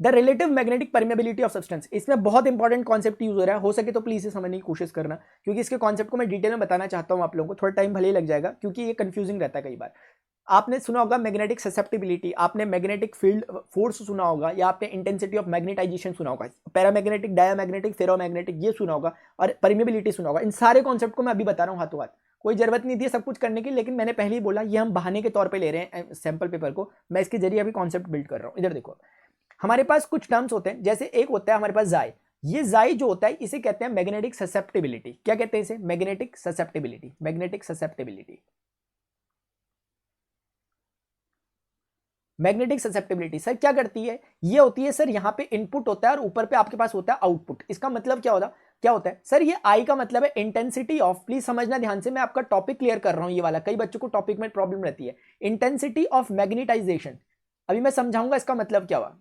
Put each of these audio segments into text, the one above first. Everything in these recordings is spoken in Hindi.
The relative magnetic permeability of substance, इसमें बहुत इंपॉर्टेंट कॉन्सेप्ट यूज हो रहा है, हो सके तो प्लीज इसे समझने की कोशिश करना, क्योंकि इसके कॉन्सेप्ट को मैं डिटेल में बताना चाहता हूं आप लोगों को, थोड़ा टाइम भले ही लग जाएगा क्योंकि ये कंफ्यूजिंग रहता है कई बार। आपने सुना होगा मैग्नेटिक ससेप्टिबिलिटी, आपने मैग्नेटिक फील्ड फोर्स सुना होगा, या आपने इंटेंसिटी ऑफ मैग्नेटाइजेशन सुना होगा, पैरामैग्नेटिक, डायामैग्नेटिक, फेरोमैग्नेटिक ये सुना होगा, और परमेबिलिटी सुना होगा। इन सारे कॉन्सेप्ट को मैं अभी बता रहा हूं हाथों हाथ, कोई जरूरत नहीं थी सब कुछ करने की, लेकिन मैंने पहले ही बोला ये हम बहाने के तौर पे ले रहे हैं सैंपल पेपर को, मैं इसके जरिए अभी कॉन्सेप्ट बिल्ड कर रहा हूं। इधर देखो, हमारे पास कुछ टर्म्स होते हैं, जैसे एक होता है हमारे पास जाई, ये जाई जो होता है इसे कहते हैं मैग्नेटिक ससेप्टिबिलिटी। क्या कहते हैं इसे? Magnetic susceptibility, magnetic susceptibility. Magnetic susceptibility sir क्या करती है? ये होती है सर, यहां पे इनपुट होता है और ऊपर पे आपके पास होता है आउटपुट। इसका मतलब क्या होता है सर? ये आई का मतलब है इंटेंसिटी ऑफ, प्लीज समझना ध्यान से, मैं आपका टॉपिक क्लियर कर रहा हूं ये वाला, कई बच्चों को टॉपिक में प्रॉब्लम रहती है। इंटेंसिटी ऑफ मैग्नेटाइजेशन, अभी मैं समझाऊंगा इसका मतलब क्या हुआ।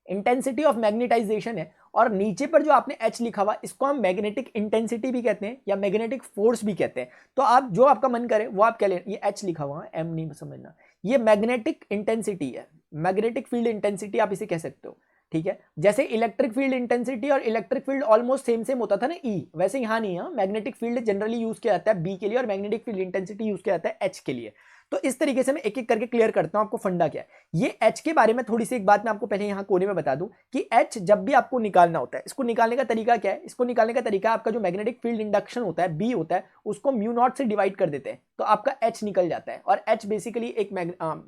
इंटेंसिटी ऑफ मैग्नेटाइजेशन है, और नीचे पर जो आपने H लिखा हुआ इसको हम मैग्नेटिक इंटेंसिटी भी कहते हैं या मैग्नेटिक फोर्स भी कहते हैं। तो आप जो आपका मन करे वो आप क्या ले, ये H लिखा हुआ है, M नहीं समझना, ये मैग्नेटिक इंटेंसिटी है, मैग्नेटिक फील्ड इंटेंसिटी आप इसे कह सकते हो, ठीक है। जैसे इलेक्ट्रिक फील्ड इंटेंसिटी और इलेक्ट्रिक फील्ड ऑलमोस्ट सेम होता था ना E, वैसे यहाँ नहीं है। मैग्नेटिक फील्ड जनरली यूज किया जाता है B के लिए और मैग्नेटिक फील्ड इंटेंसिटी यूज किया जाता है H के लिए। तो इस तरीके से मैं एक एक करके क्लियर करता हूं आपको फंडा क्या है। ये H के बारे में थोड़ी सी एक बात मैं आपको पहले यहां कोने में बता दूं कि H जब भी आपको निकालना होता है, इसको निकालने का तरीका क्या है? इसको निकालने का तरीका आपका जो मैग्नेटिक फील्ड इंडक्शन होता है B होता है, उसको म्यू नॉट से डिवाइड कर देते हैं तो आपका H निकल जाता है। और H बेसिकली एक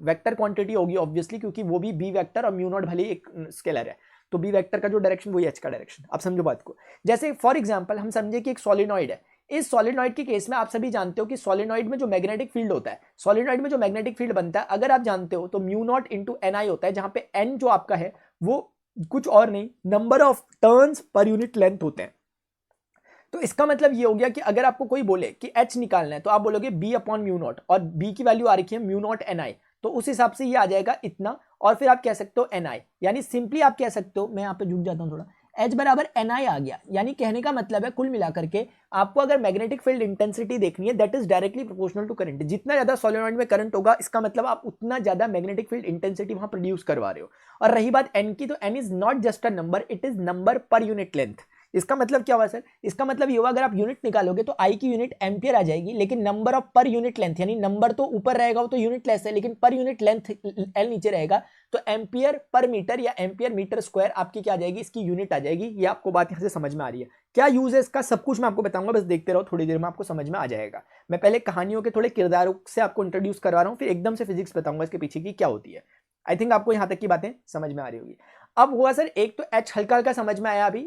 वेक्टर क्वांटिटी होगी ऑब्वियसली, क्योंकि वो भी B वेक्टर और म्यू नॉट भले ही एक स्केलर है, तो B वेक्टर का जो डायरेक्शन वही H का डायरेक्शन। आप समझो बात को। जैसे फॉर एग्जांपल हम समझे कि एक सोलिनॉइड है, इस सोलिनॉइड के केस में आप सभी जानते हो कि सोलिनॉइड में जो मैग्नेटिक फील्ड होता है, सोलिनॉइड में जो मैग्नेटिक फील्ड बनता है अगर आप जानते हो तो म्यू नॉट इंटू एन आई होता है, जहां पे एन जो आपका है वो कुछ और नहीं, number of turns per unit length होते हैं। तो इसका मतलब ये हो गया कि अगर आपको कोई बोले कि H निकालना है तो आप बोलोगे B अपॉन म्यू नॉट, और B की वैल्यू आ रखी है म्यू नॉट एन आई, तो उस हिसाब से ये आ जाएगा इतना, और फिर आप कह सकते हो एन आई, यानी सिंपली आप कह सकते हो, मैं यहाँ पे झुक जाता हूँ थोड़ा, H बराबर एन आई आ गया। यानी कहने का मतलब है कुल मिलाकर के आपको अगर मैग्नेटिक फील्ड इंटेंसिटी देखनी है that is directly proportional to current. जितना ज्यादा सोलेनॉइड में करंट होगा इसका मतलब आप उतना ज्यादा मैग्नेटिक फील्ड इंटेंसिटी वहां प्रोड्यूस करवा रहे हो। और रही बात एन की, तो N is not just a number, it is number per unit length. इसका मतलब क्या हुआ सर? इसका मतलब ये हुआ अगर आप यूनिट निकालोगे तो आई की यूनिट एम्पियर आ जाएगी, लेकिन नंबर ऑफ पर यूनिट लेंथ, यानी नंबर तो ऊपर रहेगा वो तो यूनिट लेस है, लेकिन पर यूनिट लेंथ एल नीचे रहेगा, तो एम्पियर पर मीटर या एम्पियर मीटर स्क्वायर आपकी क्या आ जाएगी, इसकी यूनिट आ जाएगी। ये आपको बात यहां से समझ में आ रही है? क्या यूज है इसका सब कुछ मैं आपको बताऊंगा, बस देखते रहो, थोड़ी देर में आपको समझ में आ जाएगा। मैं पहले कहानियों के थोड़े किरदारों से आपको इंट्रोड्यूस करवा रहा हूं, फिर एकदम से फिजिक्स बताऊंगा इसके पीछे की क्या होती है। आई थिंक आपको यहां तक की बातें समझ में आ रही होगी। अब हुआ सर एक तो H हल्का हल्का समझ में आया, अभी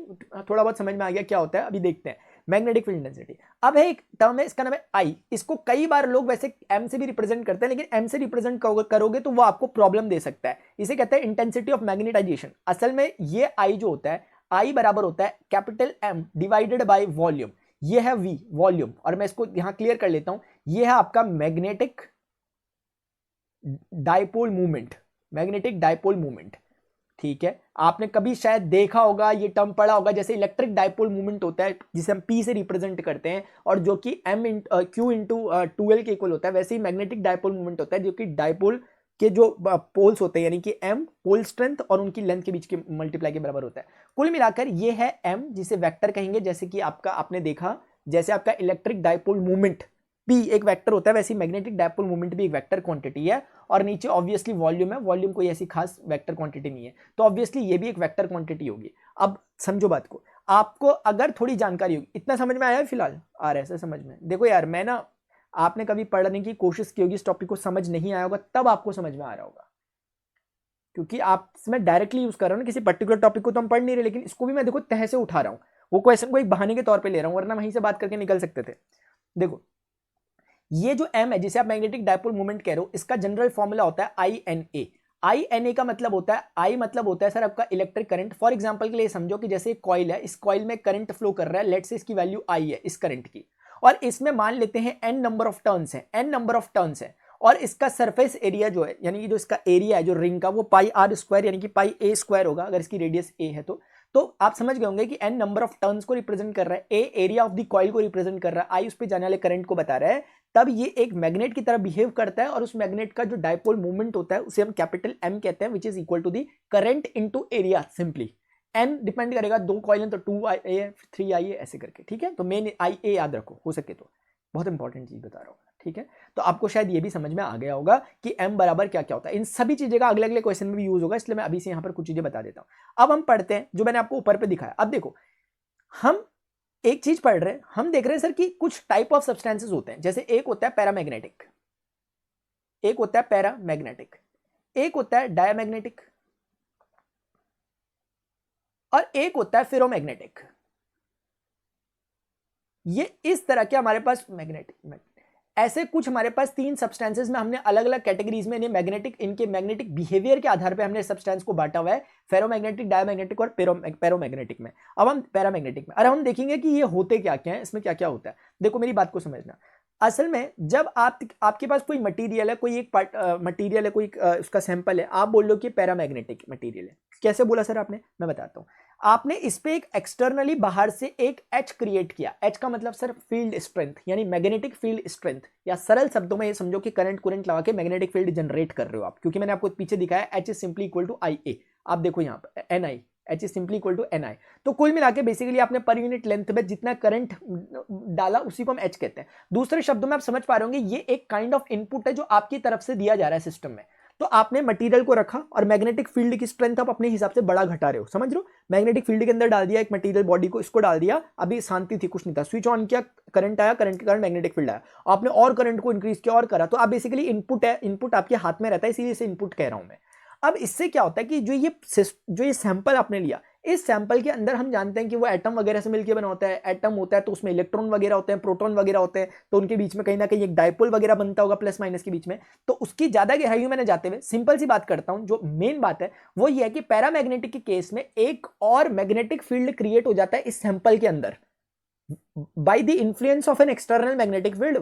थोड़ा बहुत समझ में आ गया क्या होता है, अभी देखते हैं मैग्नेटिक फील्ड इंटेंसिटी। अब है एक टर्म है, इसका नाम है I, इसको कई बार लोग वैसे M से भी रिप्रेजेंट करते हैं, लेकिन M से रिप्रेजेंट करोगे तो वो आपको प्रॉब्लम दे सकता है। इसे कहते हैं इंटेंसिटी ऑफ मैग्नेटाइजेशन। असल में ये I जो होता है, I बराबर होता है capital M divided by volume, ये है V वॉल्यूम, और मैं इसको यहां क्लियर कर लेता हूं, ये है आपका magnetic dipole movement, magnetic dipole movement, ठीक है। आपने कभी शायद देखा होगा, ये टर्म पढ़ा होगा, जैसे इलेक्ट्रिक डाइपोल मूवमेंट होता है जिसे हम P से रिप्रेजेंट करते हैं और जो कि Q इंटू 2L के इक्वल होता है, वैसे ही मैग्नेटिक डाइपोल मूवमेंट होता है जो कि डाइपोल के जो पोल्स होते हैं, यानी कि M पोल स्ट्रेंथ और उनकी लेंथ के बीच के मल्टीप्लाई के बराबर होता है। कुल मिलाकर ये है M, जिसे वेक्टर कहेंगे, जैसे कि आपका आपने देखा जैसे आपका इलेक्ट्रिक डाइपोल मूवमेंट P एक वेक्टर होता है, वैसे मैग्नेटिक डाइपोल मूवमेंट भी एक वेक्टर क्वांटिटी है, और नीचे ऑब्वियसली वॉल्यूम है, वॉल्यूम कोई ऐसी खास वेक्टर क्वांटिटी नहीं है, तो ऑब्वियसली ये भी एक वेक्टर क्वांटिटी होगी। अब समझो बात को, आपको अगर थोड़ी जानकारी होगी, इतना समझ में आया है फिलहाल? आ रहा है सर समझ में? देखो यार, मैं ना, आपने कभी पढ़ने की कोशिश की होगी, इस टॉपिक को समझ नहीं आया होगा तब आपको समझ में आ रहा होगा, क्योंकि आप इसमें डायरेक्टली यूज कर रहा हूं ना, किसी पर्टिकुलर टॉपिक को तो हम पढ़ नहीं रहे, लेकिन इसको भी मैं देखो तह से उठा रहा हूं, वो क्वेश्चन को एक बहाने के तौर पर ले रहा हूं, वरना वहीं से बात करके निकल सकते थे। देखो ये जो M है जिसे आप मैग्नेटिक डाइपोल मूवमेंट कह रहे हो, इसका जनरल फॉर्मूला होता है INA। INA का मतलब होता है, I मतलब होता है सर आपका इलेक्ट्रिक करंट। फॉर एग्जांपल के लिए समझो कि जैसे एक कॉइल है, इस कॉइल में करंट फ्लो कर रहा है, लेट्स से इसकी वैल्यू I है इस करंट की, और इसमें मान लेते हैं N नंबर ऑफ टर्न्स है, N नंबर ऑफ टर्न्स है, और इसका सरफेस एरिया जो है, यानी कि जो इसका एरिया है जो रिंग का, वो पाई आर स्क्वायर यानी कि पाई ए स्क्वायर होगा अगर इसकी रेडियस ए है तो आप समझ गए होंगे कि N नंबर ऑफ टर्न्स को रिप्रेजेंट कर रहा है, A area of the coil को रिप्रेजेंट कर रहा है, I उस पे जाने वाले करंट को बता रहा है, तब ये एक मैग्नेट की तरह बिहेव करता है और उस मैग्नेट का जो डायपोल मूवमेंट होता है उसे हम कैपिटल M कहते हैं, which is equal to the current into area. Simply N depend करेगा, 2 कॉइल है तो 2IA 3IA ऐसे करके, ठीक है। तो मेन IA याद रखो हो सके तो, बहुत इंपॉर्टेंट चीज बता रहा हूँ, ठीक है। तो आपको शायद ये भी समझ में आ गया होगा कि M बराबर क्या क्या होता है। इन सभी चीजें का अगले अगले क्वेश्चन में भी यूज होगा, इसलिए मैं अभी से यहाँ पर कुछ चीजें बता देता हूँ। अब हम पढ़ते हैं जो मैंने आपको ऊपर पे दिखाया। अब देखो हम एक चीज पढ़ रहे हैं, हम देख रहे हैं सर कि कुछ टाइप ऑफ सब्सटेंसेस होते हैं, जैसे एक होता है पैरामैग्नेटिक, एक होता है पैरामैग्नेटिक, एक होता है डायमैग्नेटिक और एक होता है फेरोमैग्नेटिक। ये इस तरह के हमारे पास मैग्नेटिक, ऐसे कुछ हमारे पास 3 सब्सटेंसेस में हमने अलग अलग कैटेगरीज में इन्हें मैग्नेटिक, इनके मैग्नेटिक बिहेवियर के आधार पे हमने सब्सटेंस को बांटा हुआ है, फेरोमैग्नेटिक, डायमैग्नेटिक और पैरामैग्नेटिक में। अब हम पैरामैग्नेटिक में, और हम देखेंगे कि ये होते क्या क्या है, इसमें क्या क्या होता है। देखो मेरी बात को समझना, असल में जब आपके पास कोई मटेरियल है, कोई एक मटेरियल है, कोई उसका सैंपल है, आप बोल लो कि पैरामैग्नेटिक मटेरियल है। कैसे बोला सर आपने, मैं बताता हूं। आपने इस पे एक एक्सटर्नली बाहर से एक H क्रिएट किया। H का मतलब सर फील्ड स्ट्रेंथ, यानी मैग्नेटिक फील्ड स्ट्रेंथ, या सरल शब्दों में ये समझो कि करंट लगा के मैग्नेटिक फील्ड जनरेट कर रहे हो आप, क्योंकि मैंने आपको पीछे दिखाया H is simply equal to IA। आप देखो यहाँ पर NI, H is simply equal to NI। तो कुल मिला के बेसिकली आपने पर यूनिट लेंथ में जितना करंट डाला उसी को हम H कहते हैं। दूसरे शब्दों में आप समझ पा रहे होंगे ये एक काइंड ऑफ इनपुट है जो आपकी तरफ से दिया जा रहा है सिस्टम में। तो आपने मटेरियल को रखा और मैग्नेटिक फील्ड की स्ट्रेंथ आप अपने हिसाब से बड़ा घटा रहे हो, समझ रहे हो। मैग्नेटिक फील्ड के अंदर डाल दिया एक मटेरियल बॉडी को, इसको डाल दिया, अभी शांति थी, कुछ नहीं था, स्विच ऑन किया, करंट आया, करंट के कारण मैग्नेटिक फील्ड आया, आपने और करंट को इंक्रीज किया और करा। तो आप बेसिकली इनपुट है, इनपुट आपके हाथ में रहता है, इसीलिए इसे इनपुट कह रहा हूं मैं। अब इससे क्या होता है कि जो ये सैंपल आपने लिया, इस सैंपल के अंदर हम जानते हैं कि वो एटम वगैरह से मिलकर बना होता है। एटम होता है तो उसमें इलेक्ट्रॉन वगैरह होते हैं, प्रोटॉन वगैरह होते हैं, तो उनके बीच में कहीं ना कहीं एक डायपोल वगैरह बनता होगा प्लस माइनस के बीच में। तो उसकी ज्यादा गहराई में जाते हुए सिंपल सी बात करता हूं, जो मेन बात है वो ये है कि पैरामैग्नेटिक के केस में एक और मैग्नेटिक फील्ड क्रिएट हो जाता है इस सैंपल के अंदर by the influence of an external magnetic field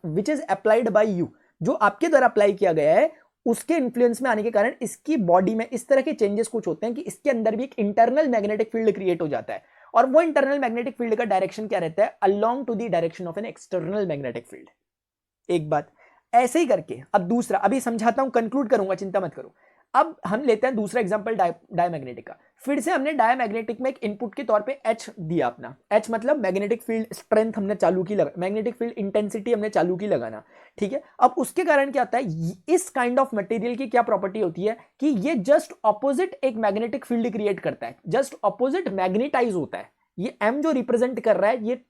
which is applied by you। जो आपके द्वारा अप्लाई किया गया है उसके इन्फ्लुएंस में आने के कारण इसकी बॉडी में इस तरह के चेंजेस कुछ होते हैं कि इसके अंदर भी एक इंटरनल मैग्नेटिक फील्ड क्रिएट हो जाता है, और वो इंटरनल मैग्नेटिक फील्ड का डायरेक्शन क्या रहता है, along to the direction of an external magnetic field. एक बात ऐसे ही करके, अब दूसरा अभी समझाता हूं, कंक्लूड करूंगा, चिंता मत करो। अब हम लेते हैं दूसरा एग्जांपल डायमैग्नेटिक का। फिर से हमने डायमैग्नेटिक में एक इनपुट के तौर पे H दिया अपना, H मतलब मैग्नेटिक फील्ड स्ट्रेंथ हमने चालू की, मैग्नेटिक फील्ड इंटेंसिटी हमने चालू की लगाना, ठीक है। अब उसके कारण क्या होता है, इस काइंड ऑफ मटेरियल की क्या प्रॉपर्टी होती है कि ये जस्ट ऑपोजिट एक मैग्नेटिक फील्ड क्रिएट करता है, जस्ट ऑपोजिट मैग्नेटाइज होता है। ये M जो रिप्रेजेंट कर रहा है ये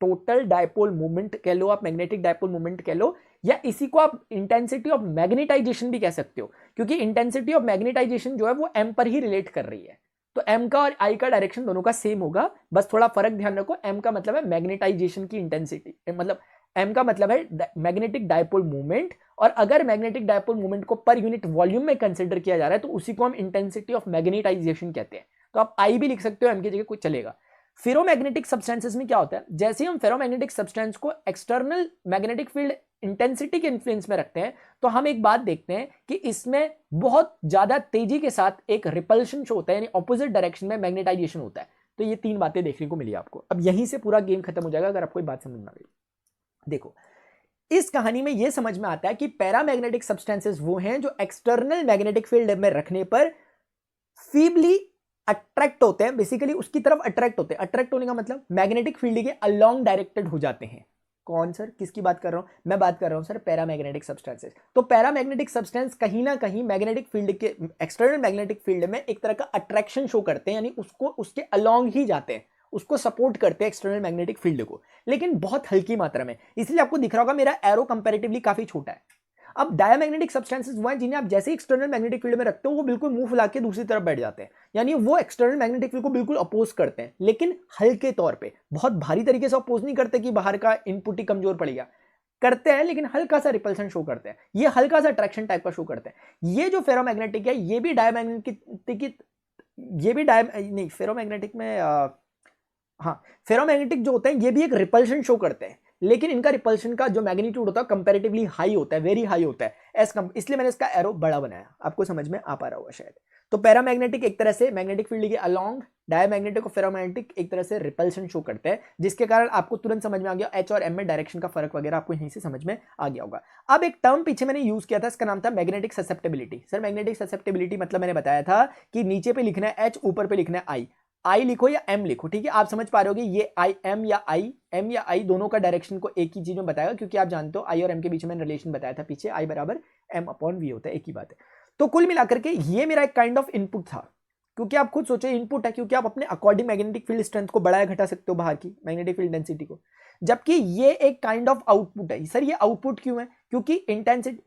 टोटल डायपोल मूवमेंट कह लो आप, मैग्नेटिक डायपोल मूवमेंट कह लो, या इसी को आप इंटेंसिटी ऑफ मैग्नेटाइजेशन भी कह सकते हो, क्योंकि इंटेंसिटी ऑफ मैग्नेटाइजेशन जो है वो M पर ही रिलेट कर रही है। तो M का और I का डायरेक्शन दोनों का सेम होगा, बस थोड़ा फर्क ध्यान रखो। M का मतलब है मैग्नेटाइजेशन की इंटेंसिटी, मतलब M का मतलब है मैग्नेटिक डायपोल मूवमेंट, और अगर मैग्नेटिक डायपोल मूवमेंट को पर यूनिट वॉल्यूम में कंसिडर किया जा रहा है तो उसी को हम इंटेंसिटी ऑफ मैग्नेटाइजेशन कहते हैं। तो आप I भी लिख सकते हो, M की जगह कुछ चलेगा। फेरोमैग्नेटिक सब्सटेंसेस में क्या होता है, जैसे ही हम फेरोमैग्नेटिक सब्सटेंस को एक्सटर्नल मैग्नेटिक फील्ड इंटेंसिटी के इन्फ्लुएंस में रखते हैं तो हम एक बात देखते हैं कि इसमें बहुत ज्यादा तेजी के साथ एक रिपल्शन शो होता है, यानी ऑपोजिट डायरेक्शन में मैग्नेटाइजेशन होता है। तो ये 3 बातें देखने को मिली आपको। अब यहीं से पूरा गेम खत्म हो जाएगा अगर आपको बात समझ में आ गई। देखो इस कहानी में यह समझ में आता है कि पैरामैग्नेटिक सब्सटेंसेस वो हैं जो एक्सटर्नल मैग्नेटिक फील्ड में रखने पर फीबली अट्रैक्ट होते हैं, बेसिकली उसकी तरफ अट्रैक्ट होते हैं। अट्रैक्ट होने का मतलब मैग्नेटिक फील्ड के अलोंग डायरेक्टेड हो जाते हैं। कौन सर, किसकी बात कर रहा हूं मैं, बात कर रहा हूं सर पैरामैग्नेटिक सब्सटेंसेस। तो पैरामैग्नेटिक सब्सटेंस कहीं ना कहीं मैग्नेटिक फील्ड के, एक्सटर्नल मैग्नेटिक फील्ड में एक तरह का अट्रैक्शन शो करते हैं, यानी उसको उसके अलोंग ही जाते हैं, उसको सपोर्ट करते हैं एक्सटर्नल मैग्नेटिक फील्ड को, लेकिन बहुत हल्की मात्रा में। इसलिए आपको दिख रहा होगा मेरा एरो कंपैरेटिवली काफी छोटा है। अब डायमैग्नेटिक सब्सटेंसेस वो हैं जिन्हें आप जैसे एक्सटर्नल मैग्नेटिक फील्ड में रखते हो वो बिल्कुल मुंह फुला के दूसरी तरफ बैठ जाते हैं, यानी वो एक्सटर्नल मैग्नेटिक फील्ड को बिल्कुल अपोज करते हैं, लेकिन हल्के तौर पे, बहुत भारी तरीके से अपोज नहीं करते कि बाहर का इनपुट ही कमजोर पड़ेगा, करते हैं लेकिन हल्का सा रिपल्सन शो करते हैं, ये हल्का सा अट्रैक्शन टाइप का शो करते हैं। ये जो फेरोमैग्नेटिक है ये भी डायमैग्नेटिक, ये भी नहीं फेरोमैग्नेटिक में हाँ फेरोमैग्नेटिक जो होते हैं ये भी एक रिपल्शन शो करते हैं, लेकिन इनका रिपल्शन का जो मैग्नीट्यूड होता है कंपैरेटिवली हाई होता है, वेरी हाई होता है इसलिए मैंने इसका एरो बड़ा बनाया। आपको समझ में आ पा रहा होगा शायद। तो पैरामैग्नेटिक एक तरह से मैग्नेटिक फील्ड के अलोंग, डायमैग्नेटिक और फेरोमैग्नेटिक एक तरह से रिपल्शन शो करते हैं, जिसके कारण आपको तुरंत समझ में आ गया एच और एम में डायरेक्शन का फर्क वगैरह आपको यहीं से समझ में आ गया होगा। अब एक टर्म पीछे मैंने यूज किया था, इसका नाम था magnetic susceptibility. Sir magnetic susceptibility मतलब मैंने बताया था कि नीचे पे लिखना है एच, ऊपर पे लिखना है आई लिखो या एम लिखो, ठीक है। आप समझ पा रहे होगे ये आई एम या आई दोनों का डायरेक्शन को एक ही चीज में बताएगा, क्योंकि आप जानते हो आई और एम के बीच में रिलेशन बताया था पीछे, आई बराबर एम अपॉन वी होता है, एक ही बात है। तो कुल मिलाकर के ये मेरा एक काइंड ऑफ इनपुट था, क्योंकि आप खुद सोचो इनपुट है, क्योंकि आप अपने अकॉर्डिंग मैग्नेटिक फील्ड स्ट्रेंथ को बढ़ाया घटा सकते हो बाहर की मैग्नेटिक फील्ड डेंसिटी को, जबकि ये एक काइंड ऑफ आउटपुट है। सर ये आउटपुट क्यों है? क्योंकि इंटेंसिटी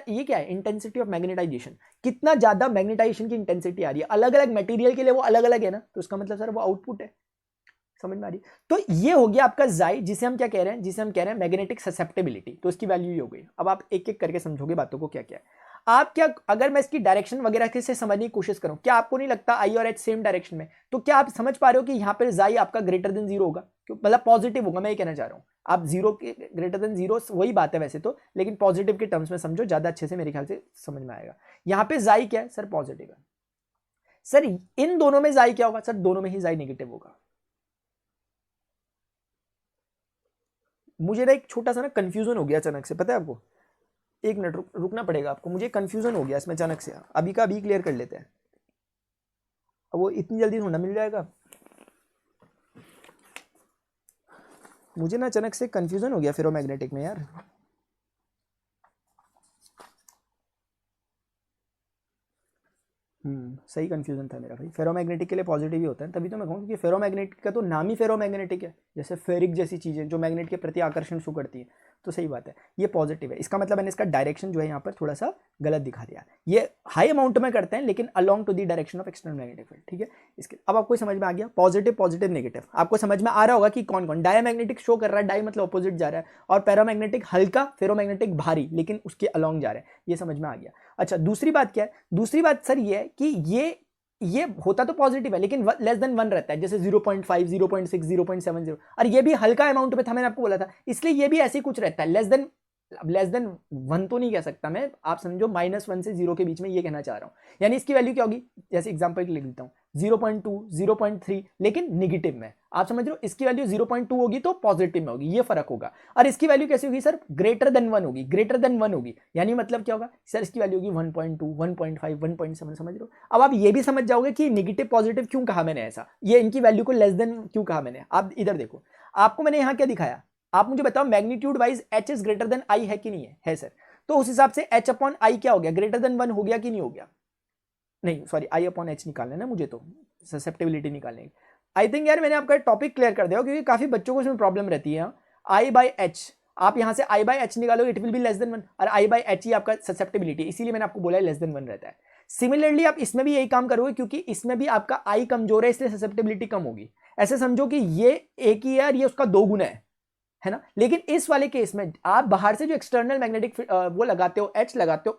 ये क्या है, इंटेंसिटी ऑफ मैग्नेटाइजेशन, कितना ज्यादा मैग्नेटाइजेशन की इंटेंसिटी आ रही है अलग अलग मटेरियल के लिए, वो अलग अलग है ना, तो इसका मतलब सर वो आउटपुट है। समझ में आ रही है? तो ये हो गया आपका जाई, जिसे हम क्या कह रहे हैं, जिसे हम कह रहे हैं मैग्नेटिक ससेप्टेबिलिटी। तो इसकी वैल्यू ये हो गई। अब आप एक एक करके समझोगे बातों को क्या क्या है। आप क्या, अगर मैं इसकी डायरेक्शन वगैरह से समझने की कोशिश करूं, क्या आपको नहीं लगता आई और एच सेम डायरेक्शन में? तो क्या आप समझ पा रहे हो कि यहां पर जाई आपका ग्रेटर देन जीरो होगा, मतलब पॉजिटिव होगा, मैं ये कहना चाह रहा हूं। आप जीरो के ग्रेटर देन जीरो वही बात है वैसे तो, लेकिन पॉजिटिव के टर्म्स में समझो, ज्यादा अच्छे से मेरे ख्याल से समझ में आएगा। यहां पे जाई क्या है सर? पॉजिटिव है। सर इन दोनों में जाई क्या होगा? सर दोनों में ही जाई नेगेटिव होगा। मुझे ना एक छोटा सा ना कंफ्यूजन हो गया अचानक से, पता है आपको? एक मिनट रुकना पड़ेगा आपको, मुझे कंफ्यूजन हो गया इसमें अचानक से। अभी का अभी क्लियर कर लेते हैं, अब वो इतनी जल्दी थोड़ा मिल जाएगा। मुझे ना अचानक से कंफ्यूजन हो गया फेरोमैग्नेटिक में यार। सही कंफ्यूजन था मेरा भाई। फेरोमैग्नेटिक के लिए पॉजिटिव ही होता है, तभी तो मैं कहूँ, क्योंकि फेरोमैग्नेटिक का तो नाम ही फेरोमैग्नेटिक है, जैसे फेरिक जैसी चीज़ें जो मैग्नेट के प्रति आकर्षण शो करती है, तो सही बात है, ये पॉजिटिव है। इसका मतलब मैंने इसका डायरेक्शन जो है यहाँ पर थोड़ा सा गलत दिखा दिया। ये हाई अमाउंट में करते हैं, लेकिन along to the direction of external magnetic field, ठीक है। इसके अब आपको समझ में आ गया पॉजिटिव पॉजिटिव नेगेटिव। आपको समझ में आ रहा होगा कि कौन कौन डायमैग्नेटिक शो कर रहा है, डाई मतलब अपोजिट जा रहा है, और पैरामैग्नेटिक हल्का, फेरोमैग्नेटिक भारी, लेकिन उसके अलोंग जा रहा है, ये समझ में आ गया। अच्छा दूसरी बात क्या है? दूसरी बात सर ये है कि ये होता तो पॉजिटिव है, लेकिन लेस देन 1 रहता है, जैसे 0.5, 0.6, 0.70, और ये भी हल्का अमाउंट में था, मैंने आपको बोला था, इसलिए ये भी ऐसे ही कुछ रहता है, लेस देन 1 तो नहीं कह सकता मैं, आप समझो -1 से 0 के बीच में, ये कहना चाह रहा हूं। यानी इसकी वैल्यू क्या होगी, जैसे एग्जांपल के लिए लिख देता हूं 0.2, 0.3, लेकिन निगेटिव में, आप समझ रहे हो। इसकी वैल्यू 0.2 होगी तो पॉजिटिव में होगी, ये फर्क होगा। और इसकी वैल्यू कैसी होगी सर? ग्रेटर देन 1 होगी, ग्रेटर देन 1 होगी, यानी मतलब क्या होगा सर? इसकी वैल्यू होगी 1.2, 1.5, 1.7, समझ रहे हो। अब आप ये भी समझ जाओगे कि निगेटिव पॉजिटिव क्यों कहा मैंने ऐसा, ये इनकी वैल्यू को लेस देन क्यों कहा मैंने। आप इधर देखो, आपको मैंने यहां क्या दिखाया, आप मुझे बताओ magnitude wise H is greater than I है कि नहीं है? है सर। तो उस हिसाब से एच अपॉन आई क्या हो गया? ग्रेटर देन 1 हो गया कि नहीं हो गया? नहीं सॉरी, आई अपॉन एच निकालना है ना मुझे, तो ससेप्टेबिलिटी निकालने की। आई थिंक यार मैंने आपका टॉपिक क्लियर कर दिया, क्योंकि काफी बच्चों को इसमें प्रॉब्लम रहती है। आई बाई एच, आप यहां से आई बाई एच निकालोगे, it will be less than 1, और आई बाई एच ही आपका ससेप्टेबिलिटी, इसीलिए मैंने आपको बोला है लेस देन 1 रहता है। सिमिलरली आप इसमें भी यही काम करोगे, क्योंकि इसमें भी आपका आई कमजोर है, इसलिए ससेप्टेबिलिटी कम होगी। ऐसे समझो कि ये एक ही है और ये उसका 2 गुना है ना। लेकिन इस वाले केस में आप बाहर से जो एक्सटर्नल मैग्नेटिक वो लगाते हो, एच लगाते हो,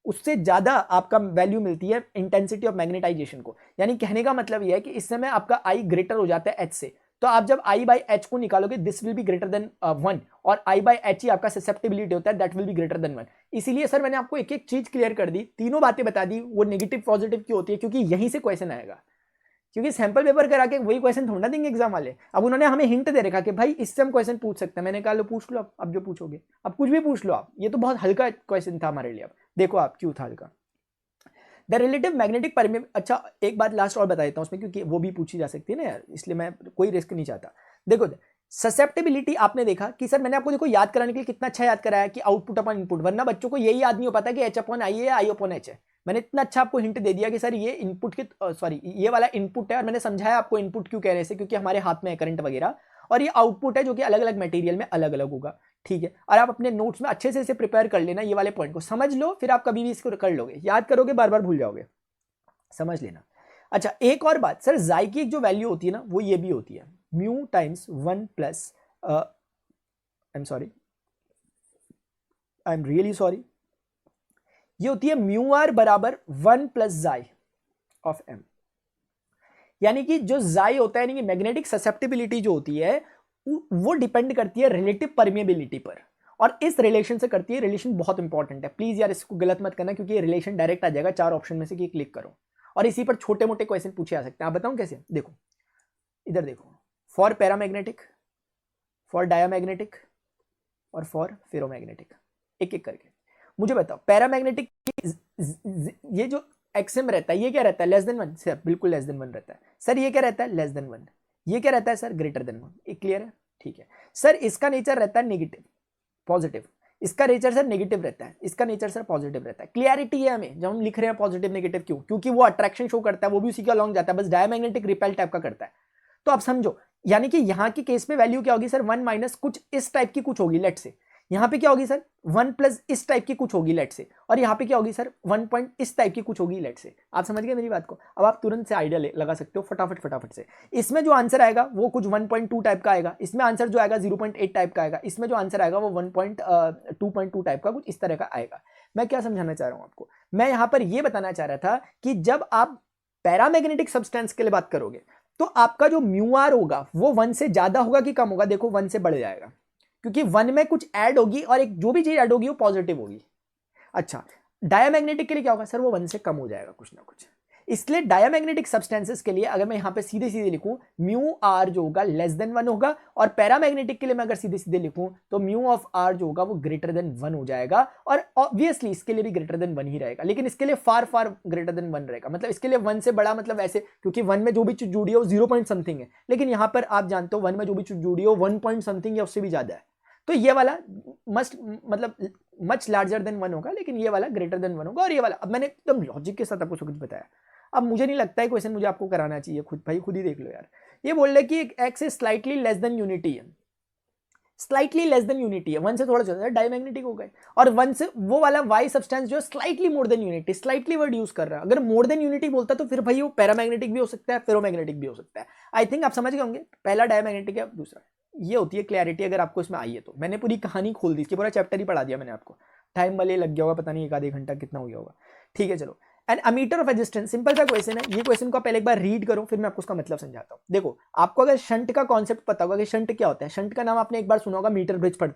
उससे ज्यादा आपका वैल्यू मिलती है इंटेंसिटी ऑफ मैग्नेटाइजेशन को। यानी कहने का मतलब यह है कि इस समय आपका आई ग्रेटर हो जाता है एच से, तो आप जब आई बाई एच को निकालोगे, this will be greater than 1, और आई बाई एच ही आपका ससेप्टेबिलिटी होता है, that will be greater than 1। इसीलिए सर मैंने आपको एक एक चीज क्लियर कर दी, तीनों बातें बता दी। वो नेगेटिव पॉजिटिव क्यों होती है, क्योंकि यहीं से क्वेश्चन आएगा, क्योंकि सैंपल पेपर करा के वही क्वेश्चन थोड़ा देंगे एग्जाम वाले। अब उन्होंने हमें हिंट दे रखा कि भाई इससे हम क्वेश्चन पूछ सकते हैं, मैंने कहा लो पूछ लो, अब जो पूछोगे, अब कुछ भी पूछ लो आप, ये तो बहुत हल्का क्वेश्चन था हमारे लिए। अब देखो आप क्यों था हल्का। द रिलेटिव मैग्नेटिक परमेबिलिटी, अच्छा एक बात लास्ट और बता देता हूं उसमें, क्योंकि वो भी पूछी जा सकती है ना यार, इसलिए मैं कोई रिस्क नहीं चाहता। देखो ससेप्टेबिलिटी आपने देखा कि सर मैंने आपको देखो याद कराने के लिए कितना अच्छा याद कराया कि आउटपुट अपॉन इनपुट, वरना बच्चों को यही याद नहीं हो पाता कि एच अपॉन आई है, आई अपॉन एच है। मैंने इतना अच्छा आपको हिंट दे दिया कि सर ये इनपुट के सॉरी ये वाला इनपुट है, और मैंने समझाया आपको इनपुट क्यों कह रहे थे, क्योंकि हमारे हाथ में है करंट वगैरह, और ये आउटपुट है जो कि अलग अलग मटेरियल में अलग अलग होगा, ठीक है। और आप अपने नोट्स में अच्छे से इसे प्रिपेयर कर लेना, ये वाले पॉइंट को समझ लो, फिर आप कभी भी इसको कर लोगे, याद करोगे, बार बार भूल जाओगे, समझ लेना। अच्छा एक और बात सर, जाई की एक जो वैल्यू होती है ना, वो ये भी होती है mu times 1 plus I am sorry, I am really sorry, ये होती है म्यू आर बराबर 1 प्लस जाई ऑफ एम। यानी कि जो जाई होता है, यानी कि मैग्नेटिक ससेप्टेबिलिटी जो होती है, वो डिपेंड करती है रिलेटिव परमिएबिलिटी पर, और इस रिलेशन से करती है। रिलेशन बहुत इंपॉर्टेंट है, प्लीज यार इसको गलत मत करना, क्योंकि ये रिलेशन डायरेक्ट आ जाएगा 4 ऑप्शन में से कि क्लिक करो, और इसी पर छोटे मोटे क्वेश्चन पूछे आ सकते हैं। आप बताऊं कैसे? देखो इधर देखो, फॉर पैरामैग्नेटिक, फॉर डायामैग्नेटिक और फॉर फेरोमैग्नेटिक, एक एक करके मुझे बताओ। पैरामैग्नेटिक ये जो एक्सएम रहता है ये क्या रहता है? लेस देन 1 सर, बिल्कुल लेस देन 1 रहता है सर। ये क्या रहता है? Less than 1। ये क्या रहता है सर? Greater than 1। एक क्लियर है? ठीक है सर। इसका नेचर रहता है नेगेटिव, पॉजिटिव। इसका नेचर सर नेगेटिव रहता है, इसका नेचर सर पॉजिटिव रहता है। क्लियरिटी है हमें जब हम लिख रहे हैं पॉजिटिव नेगेटिव, क्यों? क्योंकि वो अट्रैक्शन शो करता है, वो भी उसी के अलॉन्ग जाता है, बस डायमैग्नेटिक रिपेल टाइप का करता है। तो आप समझो, यानी कि यहाँ की केस में वैल्यू क्या होगी सर? 1 माइनस कुछ इस टाइप की कुछ होगी लेट से। यहाँ पे क्या होगी सर? 1 प्लस इस टाइप की कुछ होगी लेट से, और यहाँ पे क्या होगी सर? 1 पॉइंट इस टाइप की कुछ होगी लेट से। आप समझ गए मेरी बात को? अब आप तुरंत से आइडिया लगा सकते हो फटाफट से। इसमें जो आंसर आएगा वो कुछ 1.2 टाइप का आएगा, इसमें आंसर जो आएगा 0.8 टाइप का आएगा, इसमें जो आंसर आएगा वो 1.2 टाइप का कुछ इस तरह का आएगा। मैं क्या समझाना चाह रहा हूं आपको? मैं यहां पर यह बताना चाह रहा था कि जब आप पैरामैग्नेटिक सब्सटेंस के लिए बात करोगे तो आपका जो म्यू आर होगा वो 1 से ज्यादा होगा कि कम होगा? देखो 1 से बढ़ जाएगा, क्योंकि 1 में कुछ ऐड होगी और एक जो भी चीज ऐड होगी वो पॉजिटिव होगी। अच्छा, डायामैग्नेटिक के लिए क्या होगा सर? वो 1 से कम हो जाएगा कुछ ना कुछ। इसलिए डायामैग्नेटिक सब्सटेंसेस के लिए अगर मैं यहां पे सीधे सीधे लिखूं, म्यू आर जो होगा लेस देन 1 होगा, और पैरामैग्नेटिक के लिए मैं अगर सीधे सीधे लिखूं तो म्यू ऑफ आर जो होगा वो ग्रेटर देन 1 हो जाएगा, और ऑब्वियसली इसके लिए भी ग्रेटर देन 1 ही रहेगा, लेकिन इसके लिए फार फार ग्रेटर देन 1 रहेगा। मतलब इसके लिए 1 से बड़ा, मतलब ऐसे, क्योंकि 1 में जो भी चीज जुड़ी है वो 0 पॉइंट समथिंग है, लेकिन यहां पर आप जानते हो 1 में जो भी चीज जुड़ी है वो 1 पॉइंट समथिंग या उससे भी ज्यादा है। तो ये वाला मतलब मच लार्जर देन 1 होगा, लेकिन ये वाला ग्रेटर देन 1 होगा, और ये वाला, अब मैंने एकदम लॉजिक के साथ आपको सब कुछ बताया। अब मुझे नहीं लगता है क्वेश्चन मुझे आपको कराना चाहिए, खुद भाई खुद ही देख लो यार। ये बोल रहे कि x is slightly less than unity है, स्लाइटली लेस देन यूनिटी है, 1 से थोड़ा ज्यादा डायमैग्नेटिक हो गए, और 1 से वो वाला वाई सब्सटेंस जो slightly more than unity, slightly word use कर रहा है। अगर मोर देन यूनिटी बोलता तो फिर भाई वो पैरामैग्नेटिक भी हो सकता है, फेरोमैग्नेटिक भी हो सकता है। आई थिंक आप समझ गए होंगे, पहला डायमैग्नेटिक है, दूसरा। ये होती है क्लैरिटी, अगर आपको इसमें आई है तो। मैंने पूरी कहानी खोल दी, इसकी पूरा चैप्टर ही पढ़ा दिया मैंने आपको। टाइम भले लग गया होगा, पता नहीं 1 आधे घंटा कितना हो गया होगा। ठीक है चलो। An ammeter of resistance, simple सा क्वेश्चन है। ये क्वेश्चन को पहले एक बार रीड करो, फिर मैं आपको उसका मतलब समझाता हूँ। देखो आपको अगर शंट का कॉन्सेप्ट पता होगा कि शंट क्या होता है, शंट का नाम आपने एक बार सुना होगा मीटर ब्रिज पढ़ते